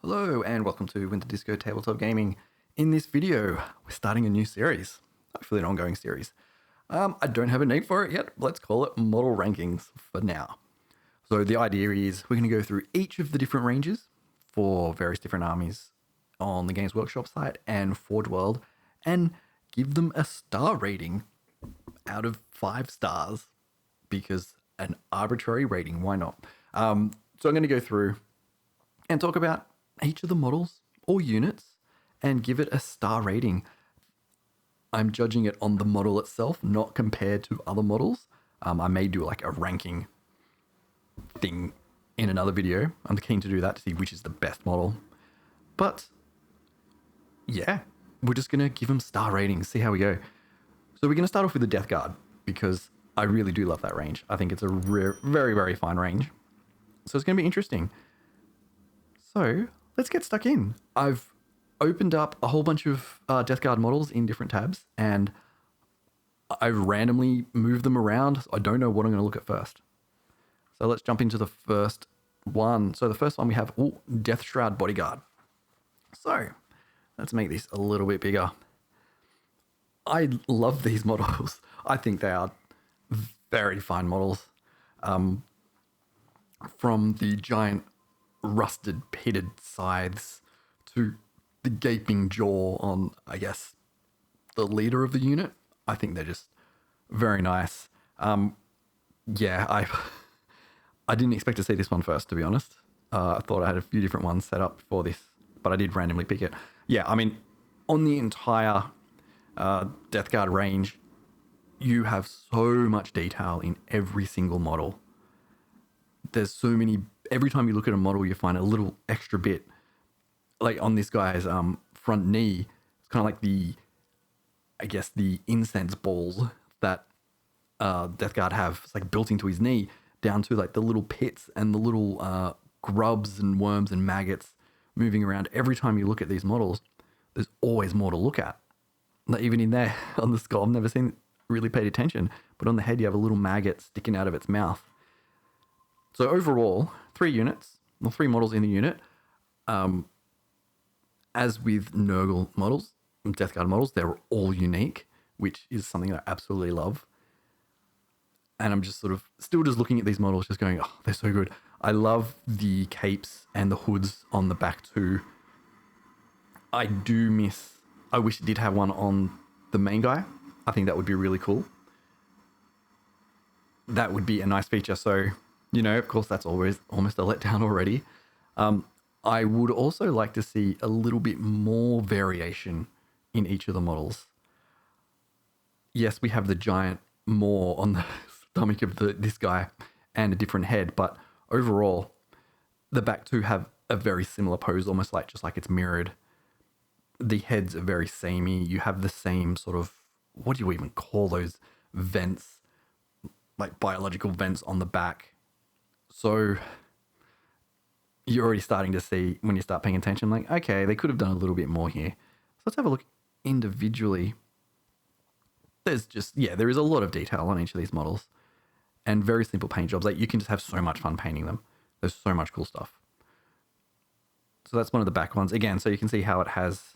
Hello and welcome to Winter Disco Tabletop Gaming. In this video, we're starting a new series, hopefully an ongoing series. I don't have a name for it yet. Let's call it Model Rankings for now. So the idea is we're going to go through each of the different ranges for various different armies on the Games Workshop site and Forge World and give them a star rating out of 5 stars because an arbitrary rating, why not? So I'm going to go through and talk about each of the models or units and give it a star rating. I'm judging it on the model itself, not compared to other models. I may do like a ranking thing in another video. I'm keen to do that to see which is the best model. But yeah, we're just going to give them star ratings, see how we go. So we're going to start off with the Death Guard because I really do love that range. I think it's a very, very fine range. So it's going to be interesting. So let's get stuck in. I've opened up a whole bunch of Death Guard models in different tabs and I've randomly moved them around. So I don't know what I'm going to look at first. So let's jump into the first one. So the first one we have Deathshroud Bodyguard. So let's make this a little bit bigger. I love these models. I think they are very fine models. From the giant rusted pitted scythes to the gaping jaw on, I guess, the leader of the unit. I think they're just very nice. Yeah, I didn't expect to see this one first, to be honest. I thought I had a few different ones set up for this, but I did randomly pick it. Yeah, I mean, on the entire Death Guard range, you have so much detail in every single model. There's so many. Every time you look at a model, you find a little extra bit. Like on this guy's front knee, it's kind of like the incense balls that Death Guard have. It's like built into his knee, down to like the little pits and the little grubs and worms and maggots moving around. Every time you look at these models, there's always more to look at. Like even in there on the skull, I've never seen really paid attention, but on the head you have a little maggot sticking out of its mouth. So overall, 3 units, or 3 models in the unit. As with Nurgle models, Death Guard models, they're all unique, which is something I absolutely love. And I'm just sort of still just looking at these models, just going, oh, they're so good. I love the capes and the hoods on the back too. I wish it did have one on the main guy. I think that would be really cool. That would be a nice feature. So, you know, of course, that's always almost a letdown already. I would also like to see a little bit more variation in each of the models. Yes, we have the giant maw on the stomach of this guy and a different head, but overall, the back two have a very similar pose, almost like just like it's mirrored. The heads are very samey. You have the same sort of, what do you even call those vents, like biological vents on the back. So you're already starting to see when you start paying attention, like, okay, they could have done a little bit more here. So let's have a look individually. There's just, yeah, there is a lot of detail on each of these models and very simple paint jobs. Like you can just have so much fun painting them. There's so much cool stuff. So that's one of the back ones. Again, so you can see how it has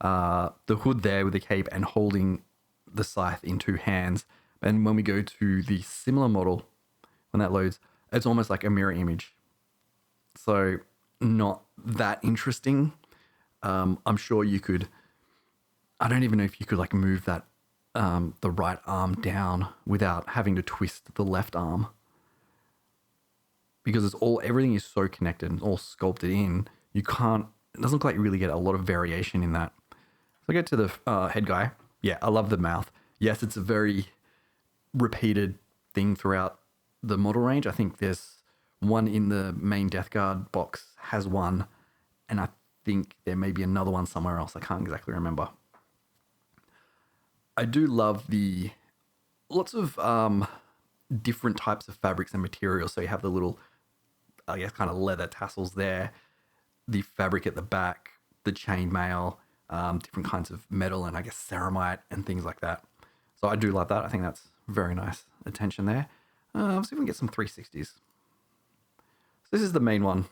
the hood there with the cape and holding the scythe in 2 hands. And when we go to the similar model, when that loads, it's almost like a mirror image. So not that interesting. I'm sure you could, I don't even know if you could like move that, the right arm down without having to twist the left arm. Because everything is so connected and all sculpted in, it doesn't look like you really get a lot of variation in that. So I get to the head guy. Yeah, I love the mouth. Yes, it's a very repeated thing throughout the model range. I think there's one in the main Death Guard box has one, and I think there may be another one somewhere else. I can't exactly remember. I do love the lots of different types of fabrics and materials. So you have the little, I guess, kind of leather tassels there, the fabric at the back, the chainmail, different kinds of metal, and I guess ceramite and things like that. So I do love that. I think that's very nice attention there. Let's see if we can get some 360s. So this is the main one.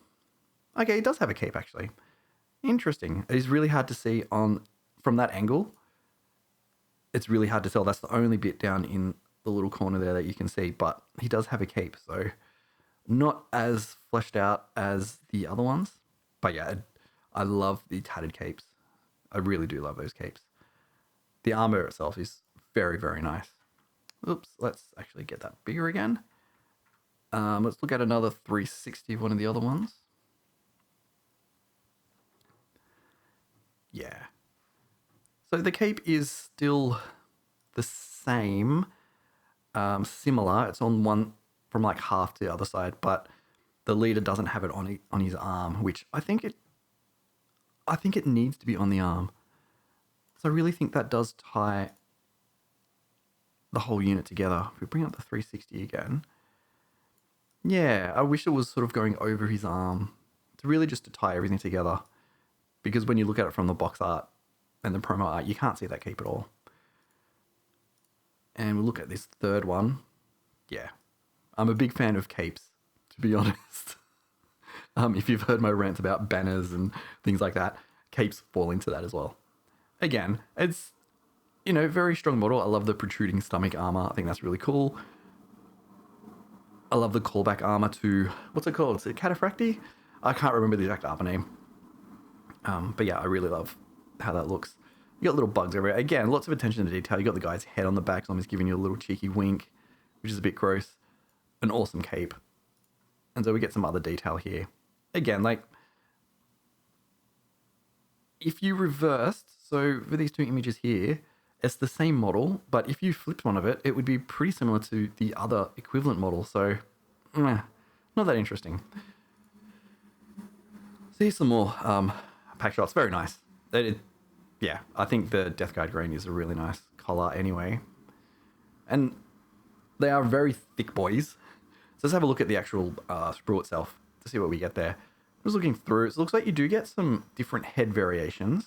Okay, he does have a cape, actually. Interesting. It is really hard to see from that angle. It's really hard to tell. That's the only bit down in the little corner there that you can see. But he does have a cape, so not as fleshed out as the other ones. But yeah, I love the tattered capes. I really do love those capes. The armor itself is very, very nice. Oops, let's actually get that bigger again. Let's look at another 360 of one of the other ones. Yeah. So the cape is still the same, similar. It's on one from like half to the other side, but the leader doesn't have it on his arm, which I think it needs to be on the arm. So I really think that does tie the whole unit together. If we bring up the 360 again, yeah, I wish it was sort of going over his arm to really just to tie everything together. Because when you look at it from the box art and the promo art, you can't see that cape at all. And we'll look at this third one. Yeah, I'm a big fan of capes, to be honest. If you've heard my rants about banners and things like that, capes fall into that as well. Again, it's, very strong model. I love the protruding stomach armor. I think that's really cool. I love the callback armor to, what's it called? Is it Cataphracti? I can't remember the exact armor name. But yeah, I really love how that looks. You got little bugs everywhere. Again, lots of attention to detail. You got the guy's head on the back, so I'm just giving you a little cheeky wink, which is a bit gross. An awesome cape. And so we get some other detail here. Again, like, if you reversed, so for these two images here, it's the same model, but if you flipped one of it, it would be pretty similar to the other equivalent model. So, not that interesting. See some more pack shots. Very nice. Yeah, I think the Death Guard green is a really nice color anyway. And they are very thick boys. So let's have a look at the actual sprue itself to see what we get there. Just looking through, it looks like you do get some different head variations.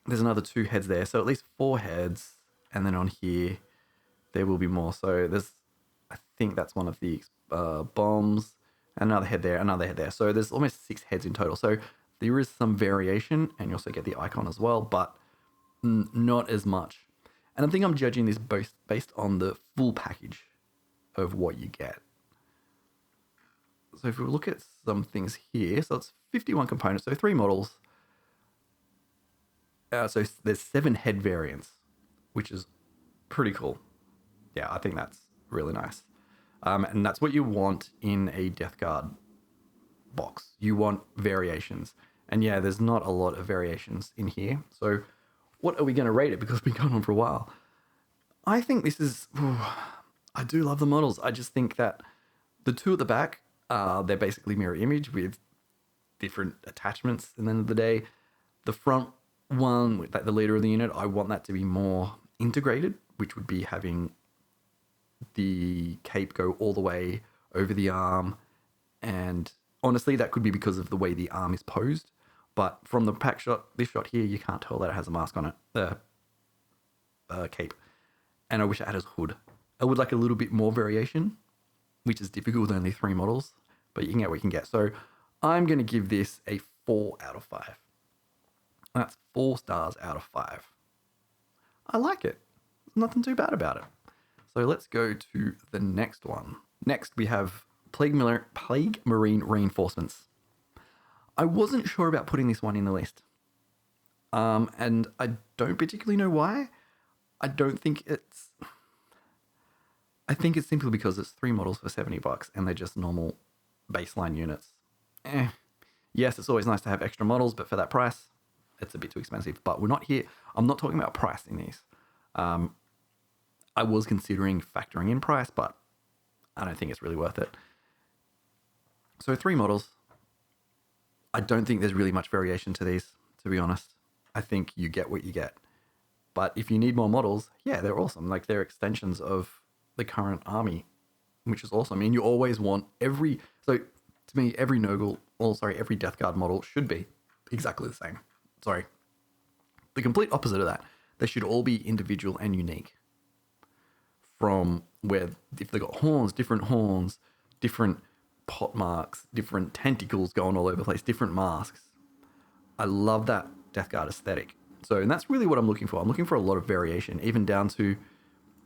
There's another 2 heads there, so at least 4 heads. And then on here, there will be more. So I think that's one of the bombs. Another head there, another head there. So there's almost 6 heads in total. So there is some variation, and you also get the icon as well, but not as much. And I think I'm judging this both based on the full package of what you get. So if we look at some things here, so it's 51 components, so 3 models. So there's 7 head variants, which is pretty cool. Yeah, I think that's really nice. And that's what you want in a Death Guard box. You want variations. And yeah, there's not a lot of variations in here. So what are we going to rate it? Because it's been going on for a while. I think this is... I do love the models. I just think that the 2 at the back, they're basically mirror image with different attachments at the end of the day. The front one, with the leader of the unit, I want that to be more integrated, which would be having the cape go all the way over the arm. And honestly, that could be because of the way the arm is posed. But from the pack shot, this shot here, you can't tell that it has a mask on it, the cape. And I wish it had a hood. I would like a little bit more variation, which is difficult with only 3 models, but you can get what you can get. So I'm going to give this a 4 out of 5. That's 4 stars out of 5. I like it. Nothing too bad about it. So let's go to the next one. Next, we have Plague Marine Reinforcements. I wasn't sure about putting this one in the list. And I don't particularly know why. I think it's simply because it's 3 models for $70 and they're just normal baseline units. Yes, it's always nice to have extra models, but for that price, it's a bit too expensive. But we're not here. I'm not talking about price in these. I was considering factoring in price, but I don't think it's really worth it. So 3 models. I don't think there's really much variation to these, to be honest. I think you get what you get. But if you need more models, yeah, they're awesome. Like, they're extensions of the current army, which is awesome. I mean, you always want every Nurgle, every Death Guard model should be exactly the same. Sorry. The complete opposite of that. They should all be individual and unique. From where, if they've got horns, different pot marks, different tentacles going all over the place, different masks. I love that Death Guard aesthetic. So, and that's really what I'm looking for. I'm looking for a lot of variation, even down to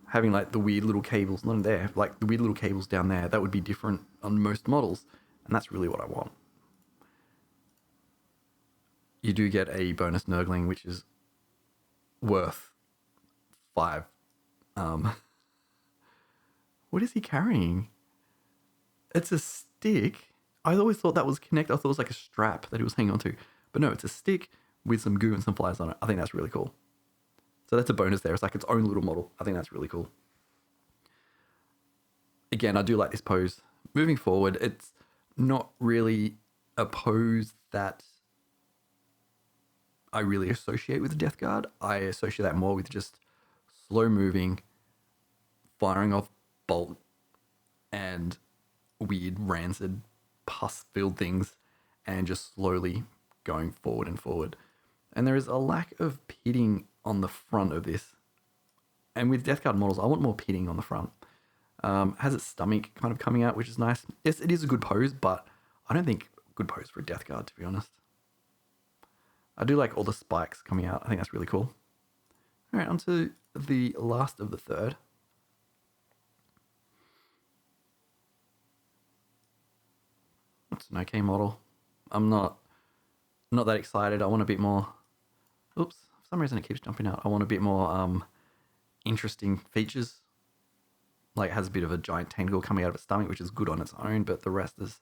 having like the weird little cables, not there, like the weird little cables down there. That would be different on most models. And that's really what I want. You do get a bonus Nurgling, which is worth 5. What is he carrying? It's a stick. I always thought that was connected. I thought it was like a strap that he was hanging onto. But no, it's a stick with some goo and some flies on it. I think that's really cool. So that's a bonus there. It's like its own little model. I think that's really cool. Again, I do like this pose. Moving forward, it's not really a pose that I really associate with the Death Guard. I associate that more with just slow moving, firing off bolt, and weird, rancid, pus-filled things, and just slowly going forward and forward. And there is a lack of pitting on the front of this. And with Death Guard models, I want more pitting on the front. Has its stomach kind of coming out, which is nice. Yes, it is a good pose, but I don't think good pose for a Death Guard, to be honest. I do like all the spikes coming out. I think that's really cool. All right, on to the last of the third. It's an okay model. I'm not that excited. I want a bit more... Oops, for some reason it keeps jumping out. I want a bit more interesting features. Like, it has a bit of a giant tentacle coming out of its stomach, which is good on its own, but the rest is,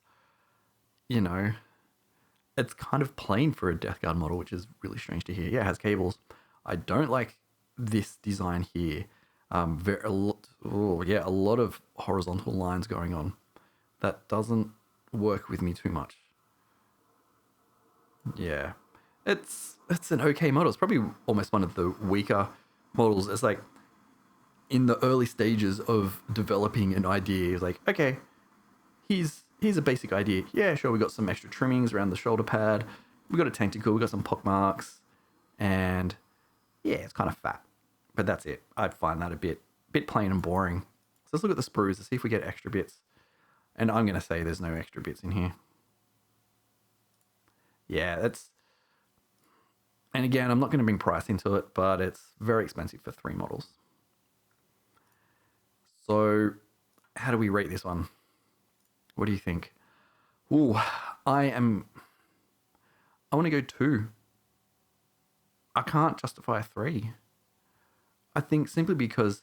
you know, it's kind of plain for a Death Guard model, which is really strange to hear. Yeah, it has cables. I don't like this design here. A lot of horizontal lines going on. That doesn't work with me too much. Yeah, it's an okay model. It's probably almost one of the weaker models. It's like in the early stages of developing an idea. It's like, okay, here's a basic idea. Yeah, sure, we got some extra trimmings around the shoulder pad. We got a tentacle. We got some pock marks, and yeah, it's kind of fat. But that's it. I'd find that a bit plain and boring. So let's look at the sprues to see if we get extra bits. And I'm going to say there's no extra bits in here. Yeah, that's... And again, I'm not going to bring price into it, but it's very expensive for 3 models. So how do we rate this one? What do you think? Ooh, I want to go 2. I can't justify a 3. I think simply because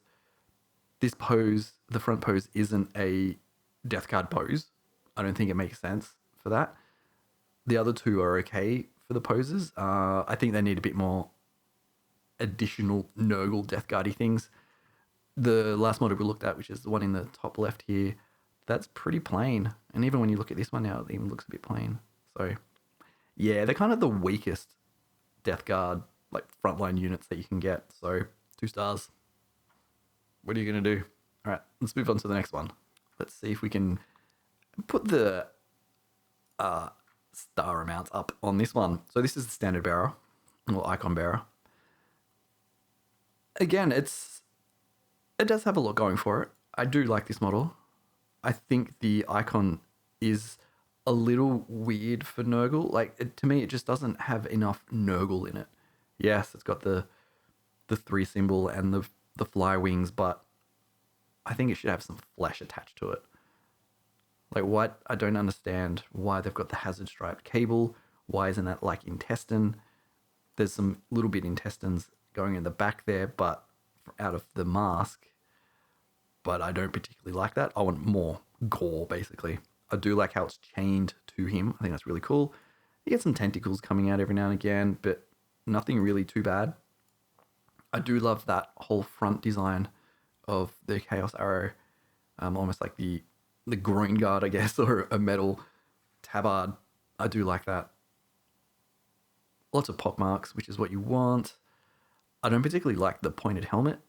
this pose, the front pose, isn't a Death Guard pose. I don't think it makes sense for that. The other 2 are okay for the poses. I think they need a bit more additional Nurgle Death Guard-y things. The last model we looked at, which is the one in the top left here, that's pretty plain. And even when you look at this one now, it even looks a bit plain. So yeah, they're kind of the weakest Death Guard, like frontline units that you can get. So 2 stars. What are you going to do? All right, let's move on to the next one. Let's see if we can put the star amounts up on this one. So this is the standard bearer, or icon bearer. Again, it does have a lot going for it. I do like this model. I think the icon is a little weird for Nurgle. Like, to me, it just doesn't have enough Nurgle in it. Yes, it's got the 3 symbol and the fly wings, but I think it should have some flesh attached to it. Like, what? I don't understand why they've got the hazard striped cable. Why isn't that like intestine? There's some little bit intestines going in the back there, but out of the mask. But I don't particularly like that. I want more gore, basically. I do like how it's chained to him. I think that's really cool. You get some tentacles coming out every now and again, but nothing really too bad. I do love that whole front design of the Chaos Arrow. Almost like the groin guard, I guess, or a metal tabard. I do like that. Lots of pock marks, which is what you want. I don't particularly like the pointed helmet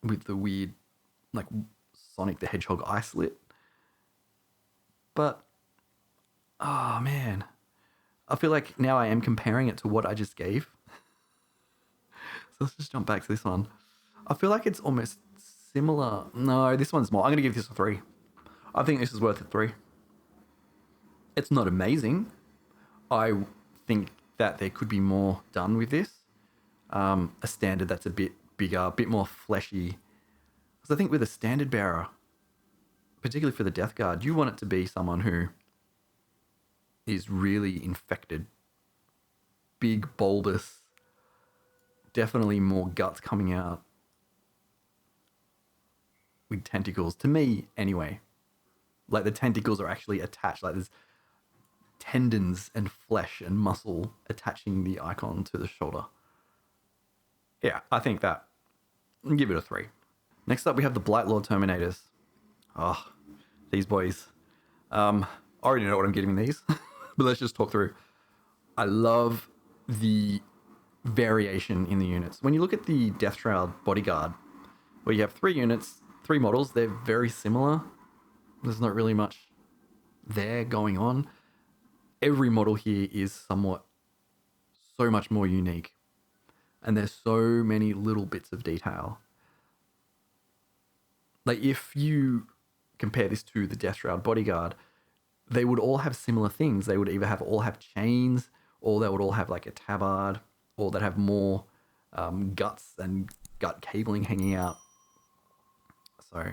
with the weird, like, Sonic the Hedgehog eye slit. But, oh man, I feel like now I am comparing it to what I just gave. So let's just jump back to this one. I feel like it's almost similar. No, this one's more. I'm going to give this a 3. I think this is worth a 3. It's not amazing. I think that there could be more done with this. A standard that's a bit bigger, a bit more fleshy. Because I think with a standard bearer, particularly for the Death Guard, you want it to be someone who is really infected. Big, bulbous, definitely more guts coming out with tentacles. To me, anyway. Like the tentacles are actually attached. Like there's tendons and flesh and muscle attaching the icon to the shoulder. Yeah, I think that. I'll give it a 3. Next up, we have the Blightlord Terminators. Oh, these boys. I already know what I'm getting in these, but let's just talk through. I love the variation in the units. When you look at the Deathshroud Bodyguard, where you have 3 units, 3 models, they're very similar. There's not really much there going on. Every model here is somewhat so much more unique. And there's so many little bits of detail. Like if you compare this to the Deathshroud Bodyguard, they would all have similar things. They would either all have chains, or they would all have like a tabard, or they'd have more guts and gut cabling hanging out. So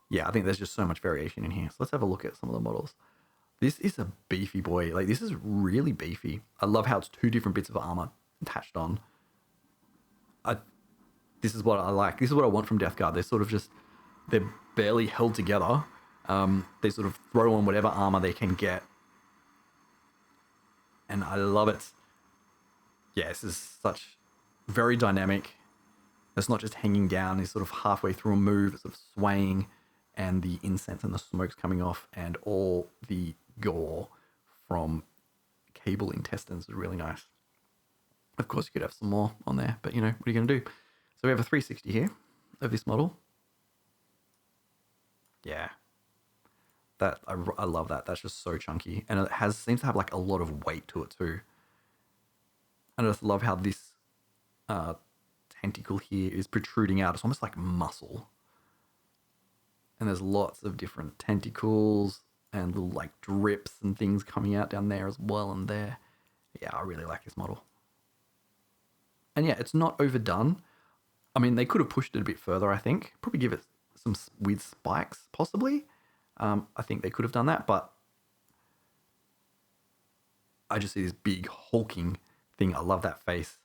yeah, I think there's just so much variation in here. So let's have a look at some of the models. This is a beefy boy. Like this is really beefy. I love how it's 2 different bits of armor attached on. This is what I like. This is what I want from Death Guard. They're sort of just, they're barely held together. They sort of throw on whatever armor they can get. And I love it. Yeah, this is such very dynamic. It's not just hanging down. It's sort of halfway through a move. It's sort of swaying. And the incense and the smoke's coming off. And all the gore from cable intestines is really nice. Of course, you could have some more on there. But, you know, what are you going to do? So we have a 360 here of this model. Yeah. That I love that. That's just so chunky. And it seems to have like a lot of weight to it too. And I just love how this tentacle here is protruding out. It's almost like muscle. And there's lots of different tentacles and little like drips and things coming out down there as well and there. Yeah, I really like this model. And yeah, it's not overdone. I mean, they could have pushed it a bit further, I think. Probably give it some weird spikes, possibly. I think they could have done that, but I just see this big hulking thing. I love that face.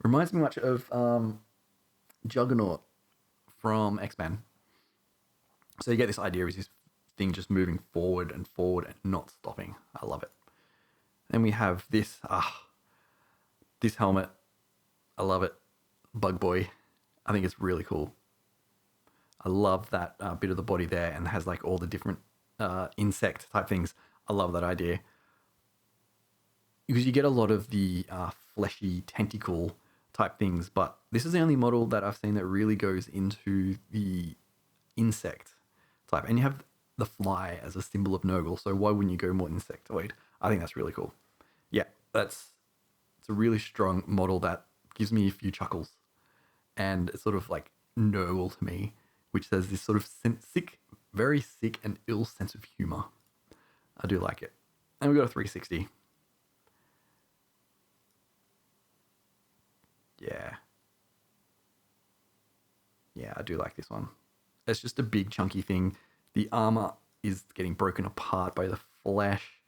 Reminds me much of Juggernaut from X-Men. So you get this idea is this thing just moving forward and not stopping. I love it. Then we have this helmet. I love it. Bug Boy. I think it's really cool. I love that bit of the body there and has like all the different insect type things. I love that idea. Because you get a lot of the fleshy tentacle type things, but this is the only model that I've seen that really goes into the insect type. And you have the fly as a symbol of Nurgle, so why wouldn't you go more insectoid? I think that's really cool. Yeah, it's a really strong model that gives me a few chuckles. And it's sort of like Nurgle to me, which has this sort of very sick and ill sense of humor. I do like it. And we've got a 360. Yeah. Yeah, I do like this one. It's just a big chunky thing. The armor is getting broken apart by the flesh.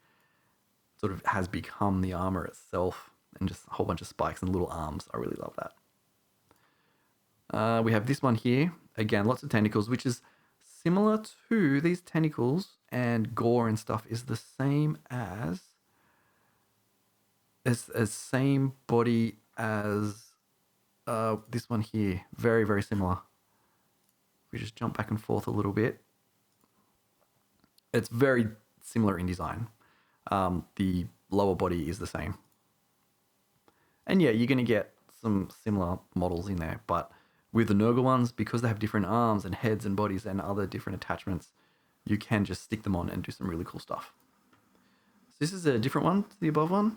It sort of has become the armor itself. And just a whole bunch of spikes and little arms. I really love that. We have this one here. Again, lots of tentacles, which is similar to these tentacles, and gore and stuff is the same as same body as this one here. Very, very similar. We just jump back and forth a little bit. It's very similar in design. The lower body is the same. And yeah, you're going to get some similar models in there, but with the Nurgle ones, because they have different arms and heads and bodies and other different attachments, you can just stick them on and do some really cool stuff. So this is a different one to the above one.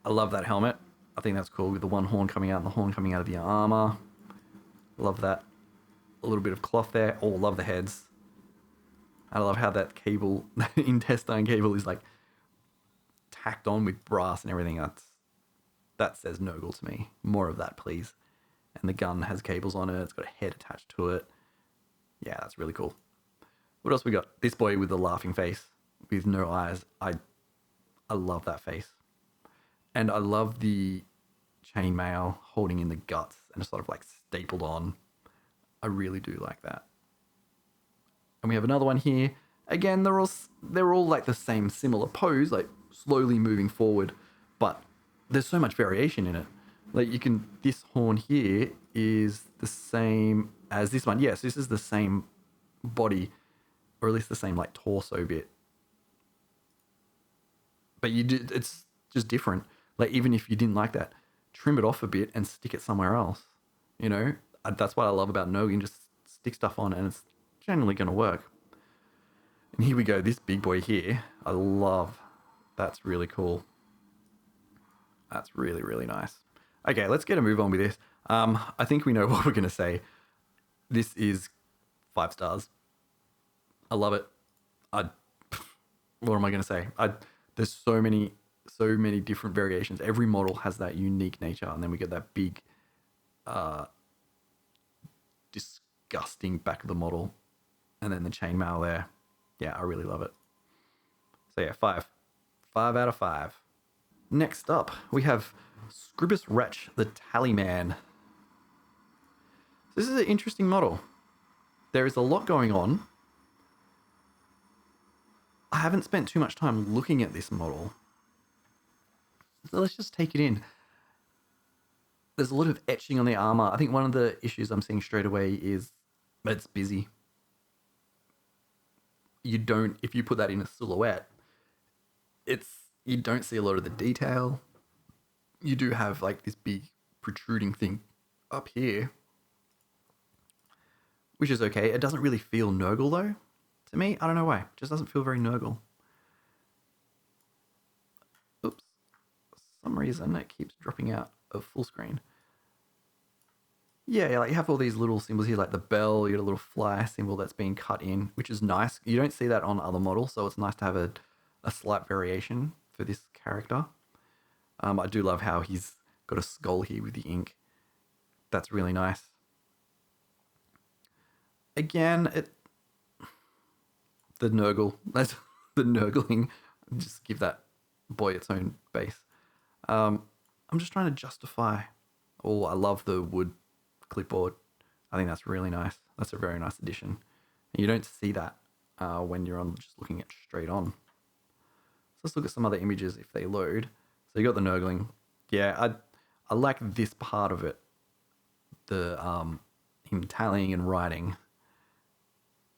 I love that helmet. I think that's cool with the one horn coming out and the horn coming out of the armor. Love that. A little bit of cloth there. Oh, love the heads. I love how that cable, intestine cable, is like tacked on with brass and everything. That says Nurgle to me. More of that, please. And the gun has cables on it. It's got a head attached to it. Yeah, that's really cool. What else we got? This boy with the laughing face with no eyes. I love that face. And I love the chainmail holding in the guts and sort of like stapled on. I really do like that. And we have another one here. Again, they're all like the same similar pose, like slowly moving forward, but there's so much variation in it. Like this horn here is the same as this one. Yes, this is the same body, or at least the same like torso bit. But it's just different. Like even if you didn't like that, trim it off a bit and stick it somewhere else. You know, that's what I love about Nurgle. You can just stick stuff on and it's generally going to work. And here we go. This big boy here, I love. That's really cool. That's really, really nice. Okay, let's get a move on with this. I think we know what we're going to say. This is 5 stars. I love it. What am I going to say? There's so many different variations. Every model has that unique nature, and then we get that big, disgusting back of the model, and then the chainmail there. Yeah, I really love it. So yeah, 5 out of 5. Next up, we have Scribbus Wretch, the Tallyman. This is an interesting model. There is a lot going on. I haven't spent too much time looking at this model. So let's just take it in. There's a lot of etching on the armor. I think one of the issues I'm seeing straight away is it's busy. If you put that in a silhouette, you don't see a lot of the detail. You do have like this big protruding thing up here, which is okay. It doesn't really feel Nurgle though. To me, I don't know why. It just doesn't feel very Nurgle. Oops. For some reason, it keeps dropping out of full screen. Yeah, like you have all these little symbols here, like the bell, you got a little fly symbol that's being cut in, which is nice. You don't see that on other models, so it's nice to have a slight variation for this character. I do love how he's got a skull here with the ink. That's really nice. Again, the Nurgle, that's the Nurgling. Just give that boy its own base. I'm just trying to justify. Oh, I love the wood clipboard. I think that's really nice. That's a very nice addition. And you don't see that when you're just looking at straight on. So let's look at some other images if they load. So you got the Nurgling. Yeah, I like this part of it. The him tallying and writing.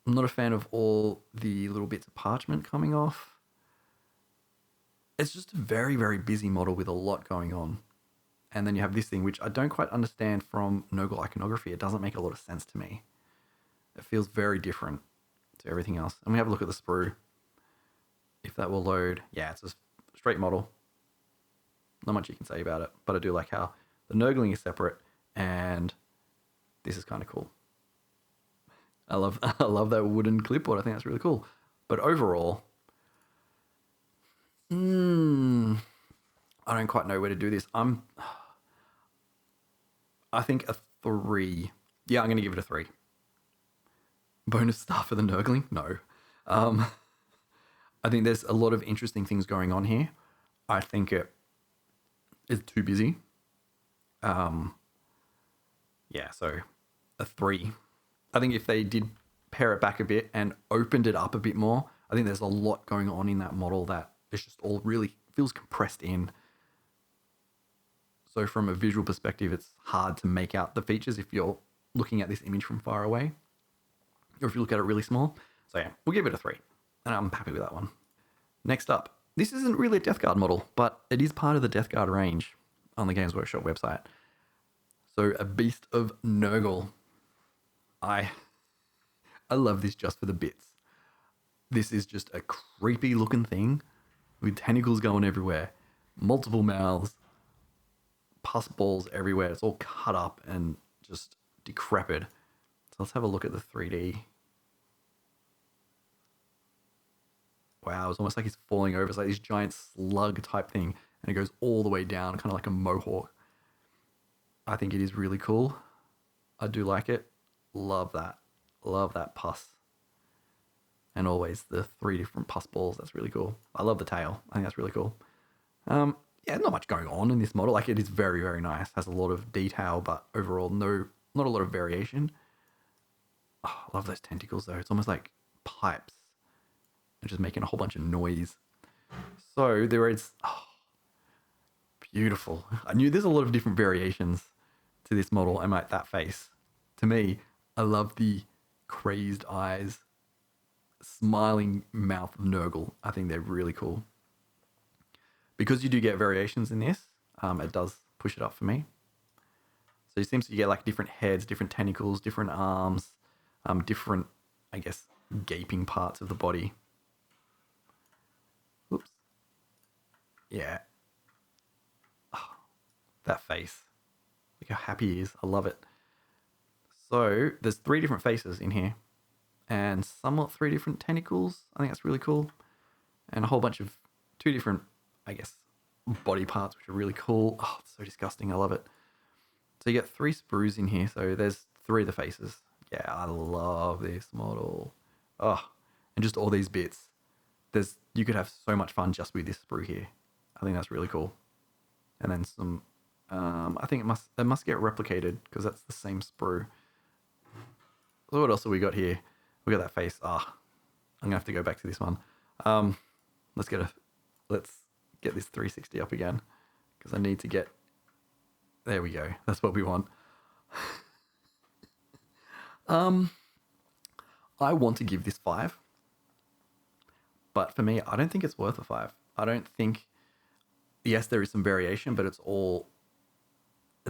I'm not a fan of all the little bits of parchment coming off. It's just a very, very busy model with a lot going on. And then you have this thing, which I don't quite understand from Nurgle iconography. It doesn't make a lot of sense to me. It feels very different to everything else. And we have a look at the sprue. If that will load. Yeah, it's a straight model. Not much you can say about it. But I do like how the Nurgling is separate. And this is kind of cool. I love that wooden clipboard. I think that's really cool. But overall, I don't quite know where to do this. I think a 3. Yeah, I'm going to give it a 3. Bonus star for the Nurgling? No. I think there's a lot of interesting things going on here. I think it is too busy. Yeah, so a 3. I think if they did pare it back a bit and opened it up a bit more, I think there's a lot going on in that model that it's just all really feels compressed in. So from a visual perspective, it's hard to make out the features if you're looking at this image from far away, or if you look at it really small. So yeah, we'll give it a 3, and I'm happy with that one. Next up, this isn't really a Death Guard model, but it is part of the Death Guard range on the Games Workshop website. So a Beast of Nurgle. I love this just for the bits. This is just a creepy looking thing with tentacles going everywhere, multiple mouths, pus balls everywhere. It's all cut up and just decrepit. So let's have a look at the 3D. wow, it's almost like he's falling over. It's like this giant slug type thing, and it goes all the way down, kind of like a mohawk. I think it is really cool. I do like it. Love that. Love that pus. And always the 3 different pus balls. That's really cool. I love the tail. I think that's really cool. Yeah, not much going on in this model. Like, it is very, very nice. Has a lot of detail, but overall, not a lot of variation. Oh, I love those tentacles, though. It's almost like pipes. And just making a whole bunch of noise. So there is... Oh, beautiful. I knew there's a lot of different variations to this model. And like that face. To me, I love the crazed eyes, smiling mouth of Nurgle. I think they're really cool. Because you do get variations in this, it does push it up for me. So it seems to get like different heads, different tentacles, different arms, different, I guess, gaping parts of the body. Oops. Yeah. Oh, that face. Look how happy he is. I love it. So there's 3 different faces in here. And somewhat 3 different tentacles. I think that's really cool. And a whole bunch of 2 different, I guess, body parts, which are really cool. Oh, it's so disgusting. I love it. So you get 3 sprues in here. So there's 3 of the faces. Yeah, I love this model. Oh, and just all these bits. You could have so much fun just with this sprue here. I think that's really cool. And then some, I think it must get replicated because that's the same sprue. So what else have we got here? We got that face. I'm gonna have to go back to this one. Let's get this 360 up again because I need to get. There we go. That's what we want. I want to give this 5, but for me, I don't think it's worth a 5. I don't think. Yes, there is some variation, but it's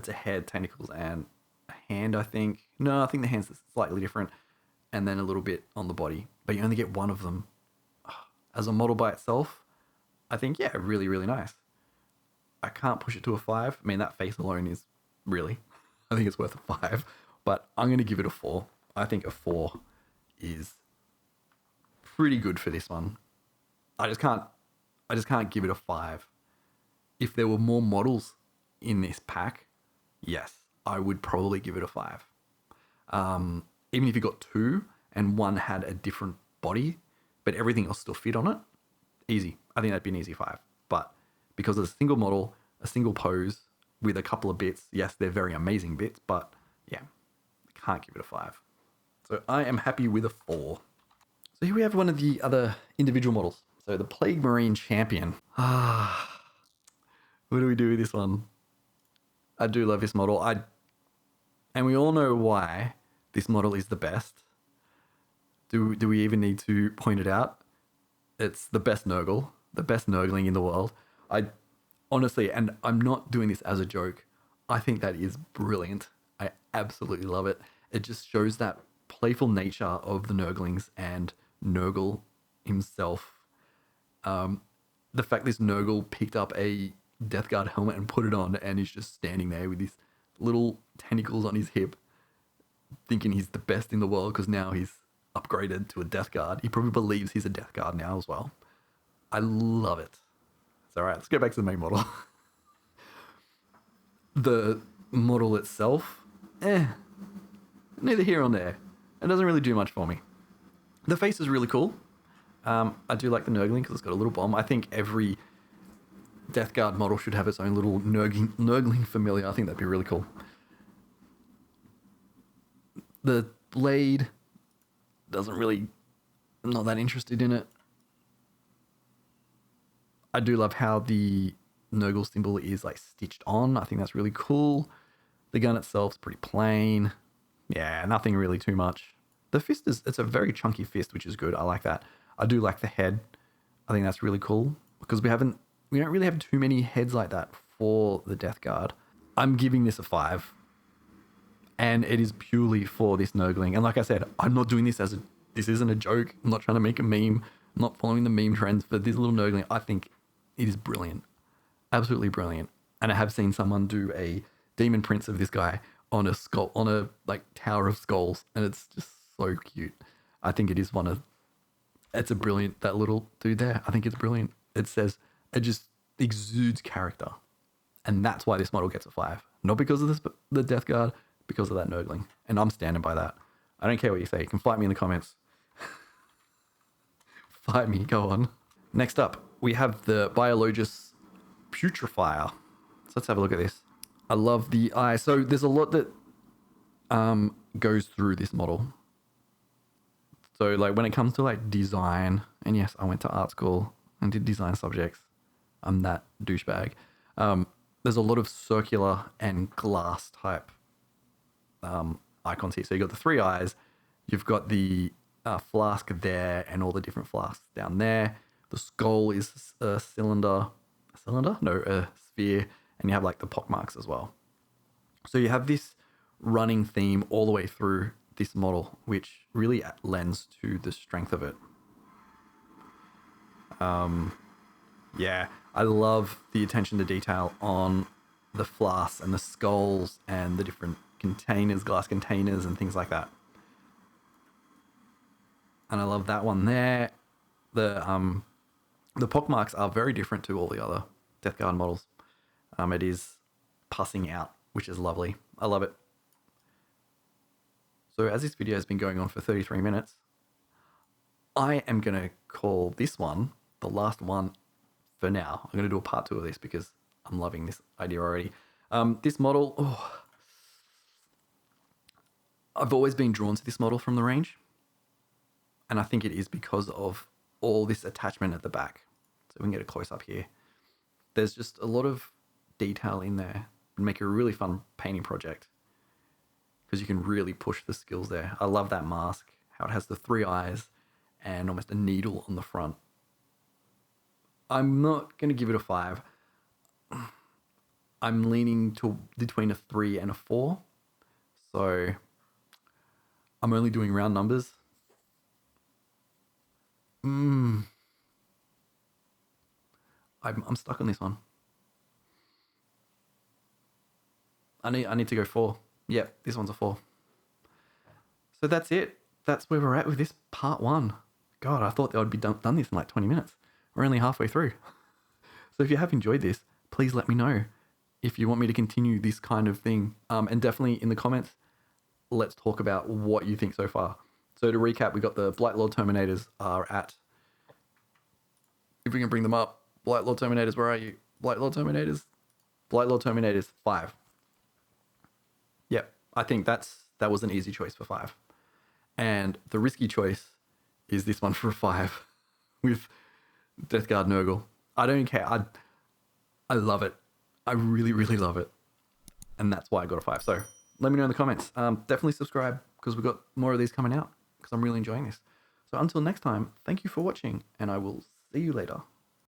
a head, tentacles, and a hand. I think. No, I think the hand's slightly different. And then a little bit on the body, but you only get 1 of them. As a model by itself, I think, yeah, really, really nice. I can't push it to a 5. I mean, that face alone is really, I think it's worth a 5, but I'm going to give it a 4. I think a 4 is pretty good for this one. I just can't give it a 5. If there were more models in this pack, yes, I would probably give it a 5. Even if you got 2 and one had a different body, but everything else still fit on it, easy. I think that'd be an easy 5. But because it's a single model, a single pose with a couple of bits, yes, they're very amazing bits, but yeah, I can't give it a 5. So I am happy with a 4. So here we have one of the other individual models. So the Plague Marine Champion. What do we do with this one? I do love this model. And we all know why this model is the best. Do we even need to point it out? It's the best Nurgle, the best Nurgling in the world. I honestly, and I'm not doing this as a joke, I think that is brilliant. I absolutely love it. It just shows that playful nature of the Nurglings and Nurgle himself. The fact this Nurgle picked up a Death Guard helmet and put it on and he's just standing there with these little tentacles on his hip, thinking he's the best in the world because now he's upgraded to a Death Guard. He probably believes he's a Death Guard now as well. I love it. It's all right. Let's go back to the main model. The model itself, neither here nor there. It doesn't really do much for me. The face is really cool. I do like the Nurgling because it's got a little bomb. I think every Death Guard model should have its own little Nurgling familiar. I think that'd be really cool. The blade I'm not that interested in it. I do love how the Nurgle symbol is like stitched on. I think that's really cool. The gun itself's pretty plain. Yeah, nothing really too much. The fist it's a very chunky fist, which is good. I like that. I do like the head. I think that's really cool because we don't really have too many heads like that for the Death Guard. I'm giving this a 5. And it is purely for this Nurgling. And like I said, I'm not doing this this isn't a joke. I'm not trying to make a meme. I'm not following the meme trends for this little Nurgling. I think it is brilliant. Absolutely brilliant. And I have seen someone do a demon prince of this guy on a like tower of skulls. And it's just so cute. I think it is one of It's a brilliant, that little dude there. I think it's brilliant. It says, it just exudes character. And that's why this model gets a 5. Not because of this, but the Death Guard, because of that Nurgling. And I'm standing by that. I don't care what you say. You can fight me in the comments. Fight me, go on. Next up, we have the Biologus Putrifier. So let's have a look at this. I love the eye. So there's a lot that goes through this model. So like when it comes to like design, and yes, I went to art school and did design subjects. I'm that douchebag. There's a lot of circular and glass type icons here. So you've got the 3 eyes, you've got the flask there and all the different flasks down there. The skull is a cylinder? No, a sphere. And you have like the pockmarks as well. So you have this running theme all the way through this model, which really lends to the strength of it. Yeah, I love the attention to detail on the flasks and the skulls and the different containers, glass containers and things like that. And I love that one there. The pockmarks are very different to all the other Death Guard models. It is pussing out, which is lovely. I love it. So as this video has been going on for 33 minutes, I am going to call this one the last one for now. I'm going to do a part 2 of this because I'm loving this idea already. This model, I've always been drawn to this model from the range. And I think it is because of all this attachment at the back. So we can get a close up here. There's just a lot of detail in there and make a really fun painting project because you can really push the skills there. I love that mask, how it has the 3 eyes and almost a needle on the front. I'm not going to give it a 5. I'm leaning to between a 3 and a 4. So I'm only doing round numbers. I'm stuck on this one. I need to go 4. Yep, this one's a 4. So that's it. That's where we're at with this part 1. God, I thought they would be done this in like 20 minutes. We're only halfway through. So if you have enjoyed this, please let me know if you want me to continue this kind of thing. And definitely in the comments, let's talk about what you think so far. So to recap, we got the Blightlord Terminators are at, if we can bring them up, Blightlord Terminators, where are you? Blightlord Terminators? Blightlord Terminators, 5. Yep, I think that was an easy choice for 5. And the risky choice is this one for a 5 with Death Guard Nurgle. I don't care. I love it. I really, really love it. And that's why I got a 5. So let me know in the comments. Definitely subscribe because we've got more of these coming out because I'm really enjoying this. So until next time, thank you for watching and I will see you later.